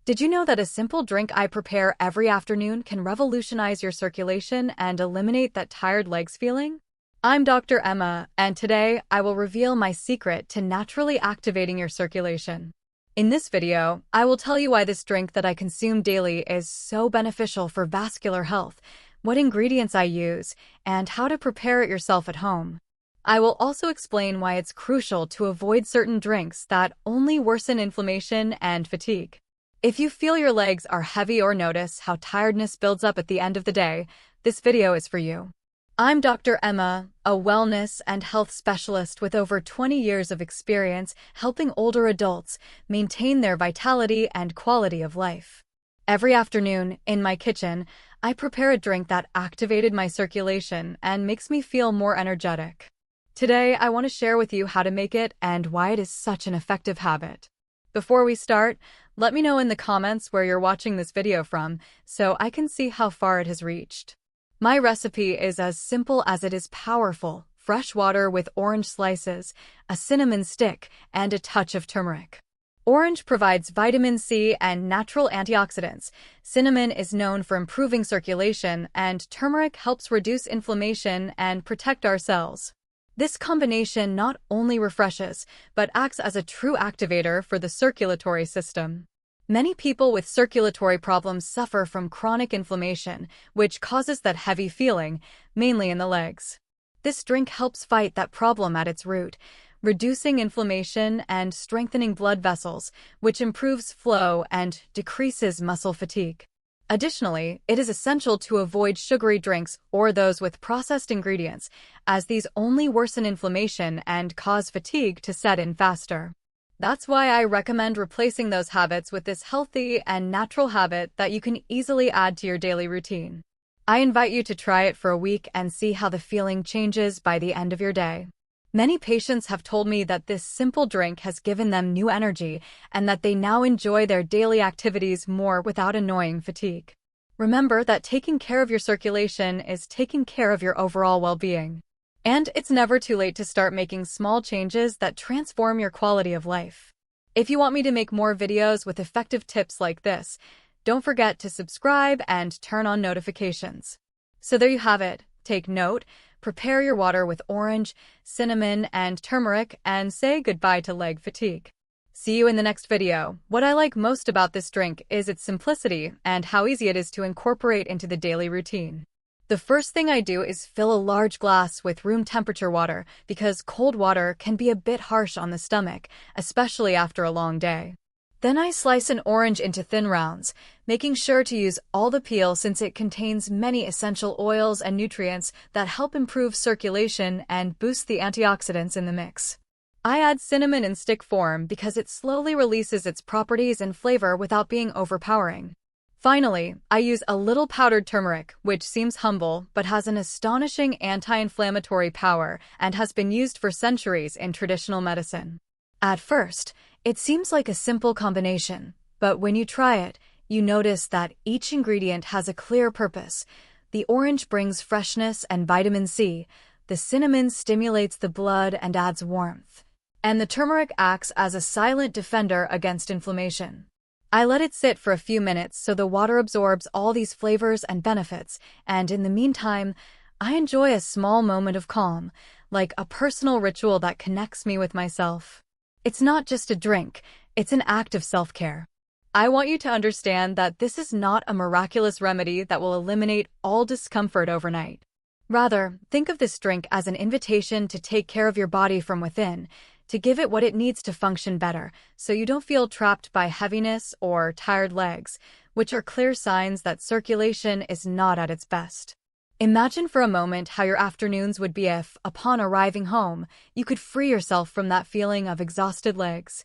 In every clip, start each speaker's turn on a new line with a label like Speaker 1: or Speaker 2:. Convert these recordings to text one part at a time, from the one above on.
Speaker 1: Did you know that a simple drink I prepare every afternoon can revolutionize your circulation and eliminate that tired legs feeling? I'm Dr. Emma, and today I will reveal my secret to naturally activating your circulation. In this video, I will tell you why this drink that I consume daily is so beneficial for vascular health, what ingredients I use, and how to prepare it yourself at home. I will also explain why it's crucial to avoid certain drinks that only worsen inflammation and fatigue. If you feel your legs are heavy or notice how tiredness builds up at the end of the day, this video is for you. I'm Dr. Emma, a wellness and health specialist with over 20 years of experience helping older adults maintain their vitality and quality of life. Every afternoon, in my kitchen, I prepare a drink that activated my circulation and makes me feel more energetic. Today, I want to share with you how to make it and why it is such an effective habit. Before we start, let me know in the comments where you're watching this video from so I can see how far it has reached. My recipe is as simple as it is powerful: fresh water with orange slices, a cinnamon stick, and a touch of turmeric. Orange provides vitamin C and natural antioxidants. Cinnamon is known for improving circulation, and turmeric helps reduce inflammation and protect our cells. This combination not only refreshes, but acts as a true activator for the circulatory system. Many people with circulatory problems suffer from chronic inflammation, which causes that heavy feeling, mainly in the legs. This drink helps fight that problem at its root, reducing inflammation and strengthening blood vessels, which improves flow and decreases muscle fatigue. Additionally, it is essential to avoid sugary drinks or those with processed ingredients, as these only worsen inflammation and cause fatigue to set in faster. That's why I recommend replacing those habits with this healthy and natural habit that you can easily add to your daily routine. I invite you to try it for a week and see how the feeling changes by the end of your day. Many patients have told me that this simple drink has given them new energy and that they now enjoy their daily activities more without annoying fatigue. Remember that taking care of your circulation is taking care of your overall well-being. And it's never too late to start making small changes that transform your quality of life. If you want me to make more videos with effective tips like this, don't forget to subscribe and turn on notifications. So there you have it. Take note. Prepare your water with orange, cinnamon, and turmeric, and say goodbye to leg fatigue. See you in the next video. What I like most about this drink is its simplicity and how easy it is to incorporate into the daily routine. The first thing I do is fill a large glass with room temperature water because cold water can be a bit harsh on the stomach, especially after a long day. Then I slice an orange into thin rounds, making sure to use all the peel since it contains many essential oils and nutrients that help improve circulation and boost the antioxidants in the mix. I add cinnamon in stick form because it slowly releases its properties and flavor without being overpowering. Finally, I use a little powdered turmeric, which seems humble but has an astonishing anti-inflammatory power and has been used for centuries in traditional medicine. At first, it seems like a simple combination, but when you try it, you notice that each ingredient has a clear purpose. The orange brings freshness and vitamin C, the cinnamon stimulates the blood and adds warmth, and the turmeric acts as a silent defender against inflammation. I let it sit for a few minutes so the water absorbs all these flavors and benefits, and in the meantime, I enjoy a small moment of calm, like a personal ritual that connects me with myself. It's not just a drink, it's an act of self-care. I want you to understand that this is not a miraculous remedy that will eliminate all discomfort overnight. Rather, think of this drink as an invitation to take care of your body from within, to give it what it needs to function better, so you don't feel trapped by heaviness or tired legs, which are clear signs that circulation is not at its best. Imagine for a moment how your afternoons would be if, upon arriving home, you could free yourself from that feeling of exhausted legs.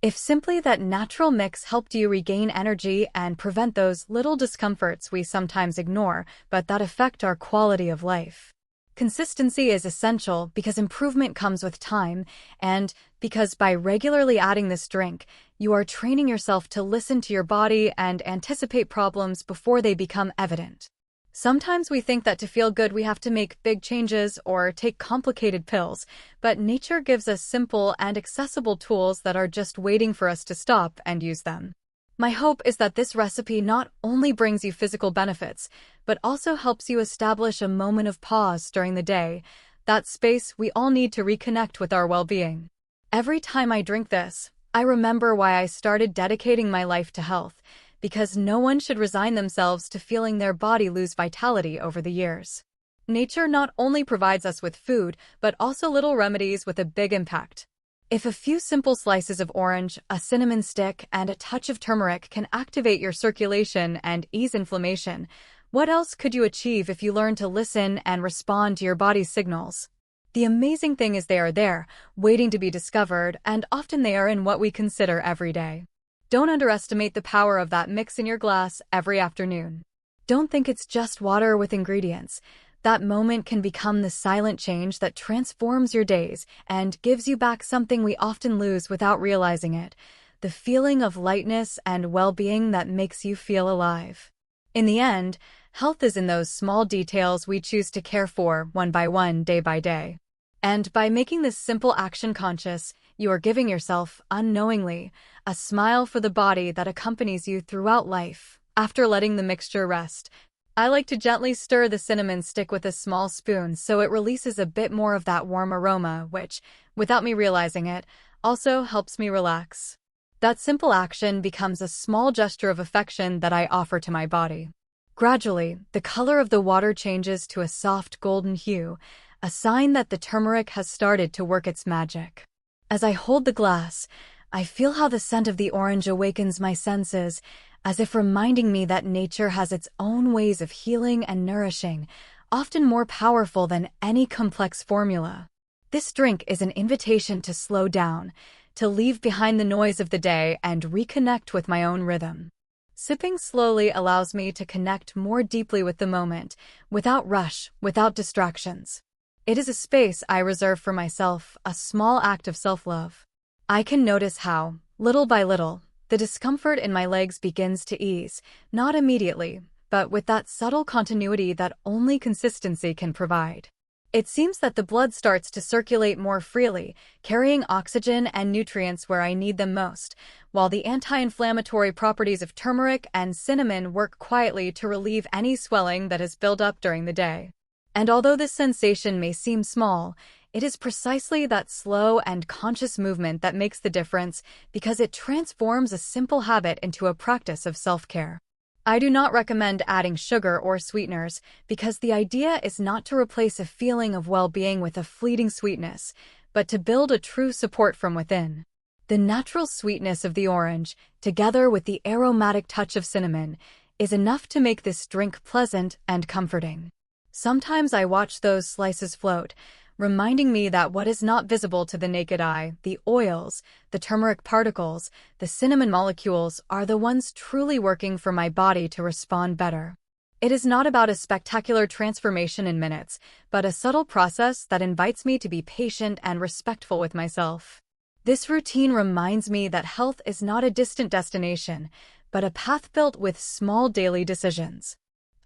Speaker 1: If simply that natural mix helped you regain energy and prevent those little discomforts we sometimes ignore, but that affect our quality of life. Consistency is essential because improvement comes with time, and because by regularly adding this drink, you are training yourself to listen to your body and anticipate problems before they become evident. Sometimes we think that to feel good we have to make big changes or take complicated pills, but nature gives us simple and accessible tools that are just waiting for us to stop and use them. My hope is that this recipe not only brings you physical benefits, but also helps you establish a moment of pause during the day, that space we all need to reconnect with our well-being. Every time I drink this, I remember why I started dedicating my life to health, because no one should resign themselves to feeling their body lose vitality over the years. Nature not only provides us with food, but also little remedies with a big impact. If a few simple slices of orange, a cinnamon stick, and a touch of turmeric can activate your circulation and ease inflammation, what else could you achieve if you learn to listen and respond to your body's signals? The amazing thing is they are there, waiting to be discovered, and often they are in what we consider every day. Don't underestimate the power of that mix in your glass every afternoon. Don't think it's just water with ingredients. That moment can become the silent change that transforms your days and gives you back something we often lose without realizing it, the feeling of lightness and well-being that makes you feel alive. In the end, health is in those small details we choose to care for one by one, day by day. And by making this simple action conscious, you are giving yourself, unknowingly, a smile for the body that accompanies you throughout life. After letting the mixture rest, I like to gently stir the cinnamon stick with a small spoon so it releases a bit more of that warm aroma, which, without me realizing it, also helps me relax. That simple action becomes a small gesture of affection that I offer to my body. Gradually, the color of the water changes to a soft golden hue, a sign that the turmeric has started to work its magic. As I hold the glass, I feel how the scent of the orange awakens my senses, as if reminding me that nature has its own ways of healing and nourishing, often more powerful than any complex formula. This drink is an invitation to slow down, to leave behind the noise of the day and reconnect with my own rhythm. Sipping slowly allows me to connect more deeply with the moment, without rush, without distractions. It is a space I reserve for myself, a small act of self-love. I can notice how, little by little, the discomfort in my legs begins to ease, not immediately, but with that subtle continuity that only consistency can provide. It seems that the blood starts to circulate more freely, carrying oxygen and nutrients where I need them most, while the anti-inflammatory properties of turmeric and cinnamon work quietly to relieve any swelling that has built up during the day. And although this sensation may seem small, it is precisely that slow and conscious movement that makes the difference, because it transforms a simple habit into a practice of self-care. I do not recommend adding sugar or sweeteners, because the idea is not to replace a feeling of well-being with a fleeting sweetness, but to build a true support from within. The natural sweetness of the orange, together with the aromatic touch of cinnamon, is enough to make this drink pleasant and comforting. Sometimes I watch those slices float, reminding me that what is not visible to the naked eye, the oils, the turmeric particles, the cinnamon molecules, are the ones truly working for my body to respond better. It is not about a spectacular transformation in minutes, but a subtle process that invites me to be patient and respectful with myself. This routine reminds me that health is not a distant destination, but a path built with small daily decisions.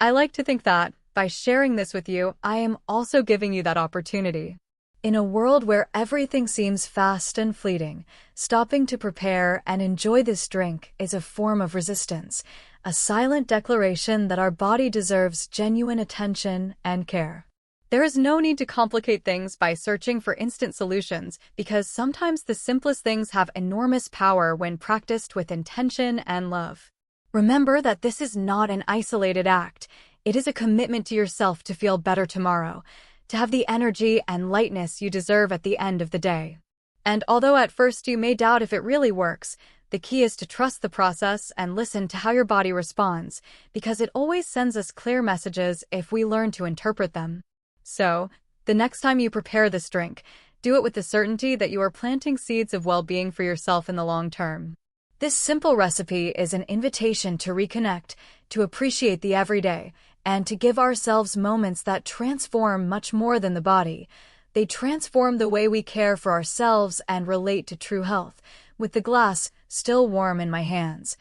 Speaker 1: I like to think that, by sharing this with you, I am also giving you that opportunity. In a world where everything seems fast and fleeting, stopping to prepare and enjoy this drink is a form of resistance, a silent declaration that our body deserves genuine attention and care. There is no need to complicate things by searching for instant solutions, because sometimes the simplest things have enormous power when practiced with intention and love. Remember that this is not an isolated act. It is a commitment to yourself to feel better tomorrow, to have the energy and lightness you deserve at the end of the day. And although at first you may doubt if it really works, the key is to trust the process and listen to how your body responds, because it always sends us clear messages if we learn to interpret them. So, the next time you prepare this drink, do it with the certainty that you are planting seeds of well-being for yourself in the long term. This simple recipe is an invitation to reconnect, to appreciate the everyday, and to give ourselves moments that transform much more than the body. They transform the way we care for ourselves and relate to true health. With the glass still warm in my hands,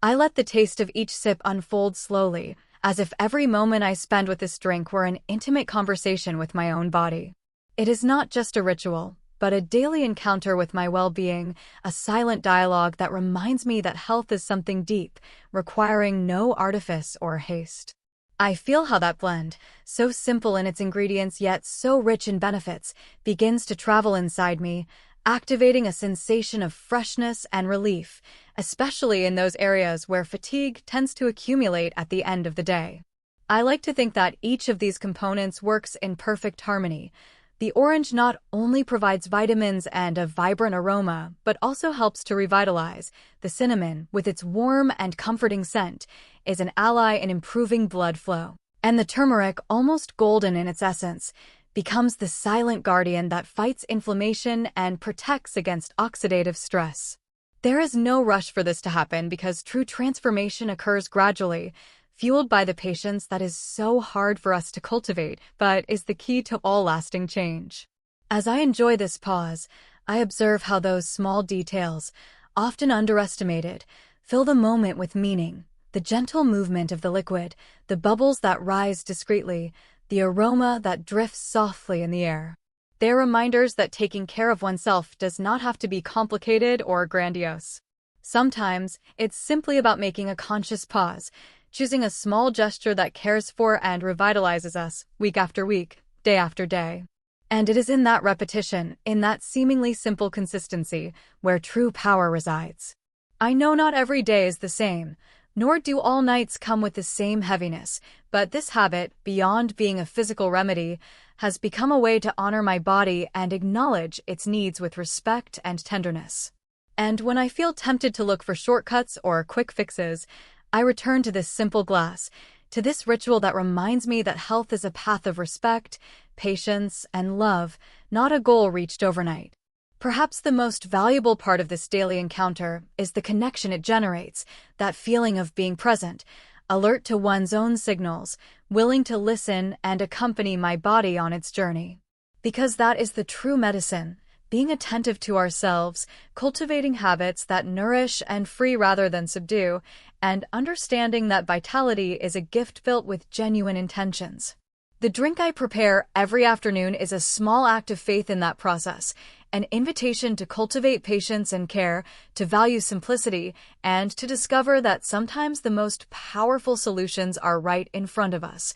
Speaker 1: I let the taste of each sip unfold slowly, as if every moment I spend with this drink were an intimate conversation with my own body. It is not just a ritual, but a daily encounter with my well-being, a silent dialogue that reminds me that health is something deep, requiring no artifice or haste. I feel how that blend, so simple in its ingredients yet so rich in benefits, begins to travel inside me, activating a sensation of freshness and relief, especially in those areas where fatigue tends to accumulate at the end of the day. I like to think that each of these components works in perfect harmony. The orange not only provides vitamins and a vibrant aroma, but also helps to revitalize. The cinnamon, with its warm and comforting scent, is an ally in improving blood flow. And the turmeric, almost golden in its essence, becomes the silent guardian that fights inflammation and protects against oxidative stress. There is no rush for this to happen because true transformation occurs gradually, fueled by the patience that is so hard for us to cultivate, but is the key to all lasting change. As I enjoy this pause, I observe how those small details, often underestimated, fill the moment with meaning. The gentle movement of the liquid, the bubbles that rise discreetly, the aroma that drifts softly in the air. They're reminders that taking care of oneself does not have to be complicated or grandiose. Sometimes, it's simply about making a conscious pause, choosing a small gesture that cares for and revitalizes us, week after week, day after day. And it is in that repetition, in that seemingly simple consistency, where true power resides. I know not every day is the same, nor do all nights come with the same heaviness, but this habit, beyond being a physical remedy, has become a way to honor my body and acknowledge its needs with respect and tenderness. And when I feel tempted to look for shortcuts or quick fixes, I return to this simple glass, to this ritual that reminds me that health is a path of respect, patience, and love, not a goal reached overnight. Perhaps the most valuable part of this daily encounter is the connection it generates, that feeling of being present, alert to one's own signals, willing to listen and accompany my body on its journey. Because that is the true medicine, being attentive to ourselves, cultivating habits that nourish and free rather than subdue, and understanding that vitality is a gift built with genuine intentions. The drink I prepare every afternoon is a small act of faith in that process, an invitation to cultivate patience and care, to value simplicity, and to discover that sometimes the most powerful solutions are right in front of us,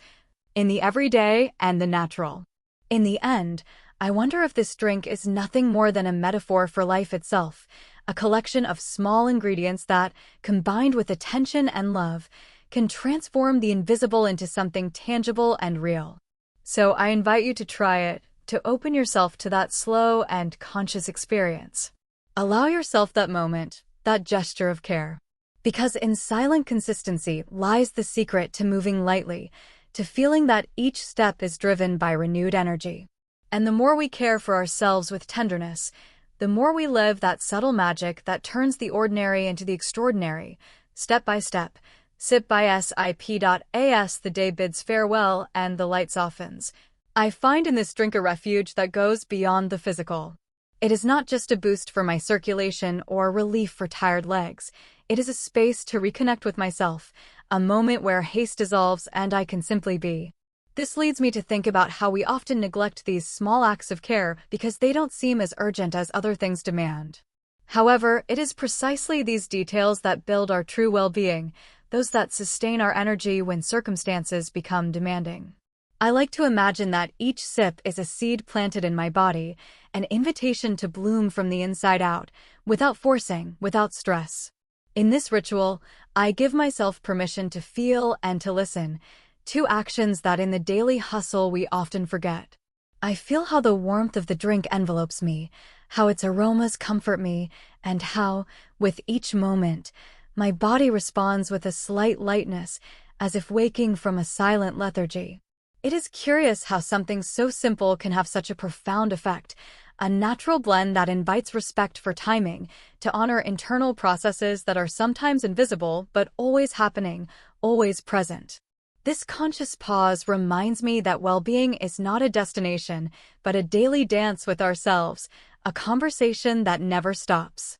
Speaker 1: in the everyday and the natural. In the end, I wonder if this drink is nothing more than a metaphor for life itself, a collection of small ingredients that, combined with attention and love, can transform the invisible into something tangible and real. So I invite you to try it, to open yourself to that slow and conscious experience. Allow yourself that moment, that gesture of care. Because in silent consistency lies the secret to moving lightly, to feeling that each step is driven by renewed energy. And the more we care for ourselves with tenderness, the more we live that subtle magic that turns the ordinary into the extraordinary, step by step, sip by sip.as the day bids farewell and the light softens. I find in this drink a refuge that goes beyond the physical. It is not just a boost for my circulation or relief for tired legs. It is a space to reconnect with myself, a moment where haste dissolves and I can simply be. This leads me to think about how we often neglect these small acts of care because they don't seem as urgent as other things demand. However, it is precisely these details that build our true well-being, those that sustain our energy when circumstances become demanding. I like to imagine that each sip is a seed planted in my body, an invitation to bloom from the inside out, without forcing, without stress. In this ritual, I give myself permission to feel and to listen, two actions that in the daily hustle we often forget. I feel how the warmth of the drink envelopes me, how its aromas comfort me, and how, with each moment, my body responds with a slight lightness, as if waking from a silent lethargy. It is curious how something so simple can have such a profound effect, a natural blend that invites respect for timing, to honor internal processes that are sometimes invisible but always happening, always present. This conscious pause reminds me that well-being is not a destination, but a daily dance with ourselves, a conversation that never stops.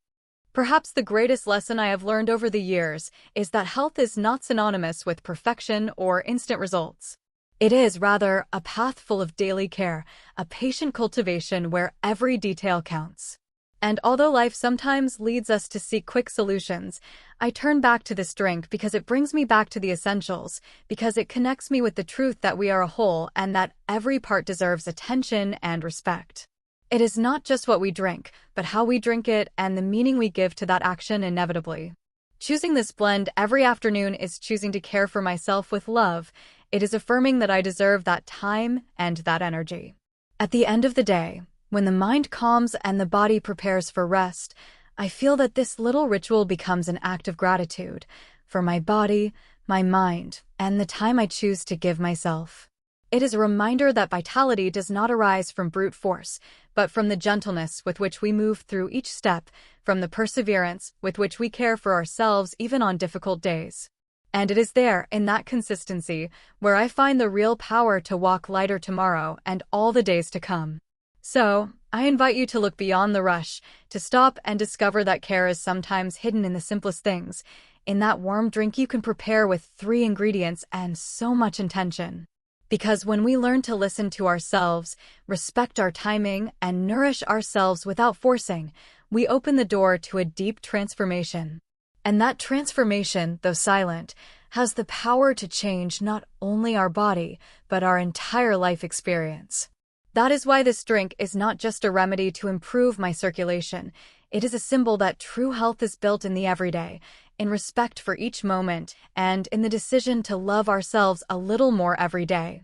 Speaker 1: Perhaps the greatest lesson I have learned over the years is that health is not synonymous with perfection or instant results. It is, rather, a path full of daily care, a patient cultivation where every detail counts. And although life sometimes leads us to seek quick solutions, I turn back to this drink because it brings me back to the essentials, because it connects me with the truth that we are a whole and that every part deserves attention and respect. It is not just what we drink, but how we drink it and the meaning we give to that action inevitably. Choosing this blend every afternoon is choosing to care for myself with love. It is affirming that I deserve that time and that energy. At the end of the day, when the mind calms and the body prepares for rest, I feel that this little ritual becomes an act of gratitude for my body, my mind, and the time I choose to give myself. It is a reminder that vitality does not arise from brute force, but from the gentleness with which we move through each step, from the perseverance with which we care for ourselves even on difficult days. And it is there, in that consistency, where I find the real power to walk lighter tomorrow and all the days to come. So, I invite you to look beyond the rush, to stop and discover that care is sometimes hidden in the simplest things, in that warm drink you can prepare with 3 ingredients and so much intention. Because when we learn to listen to ourselves, respect our timing, and nourish ourselves without forcing, we open the door to a deep transformation. And that transformation, though silent, has the power to change not only our body, but our entire life experience. That is why this drink is not just a remedy to improve my circulation. It is a symbol that true health is built in the everyday, in respect for each moment, and in the decision to love ourselves a little more every day.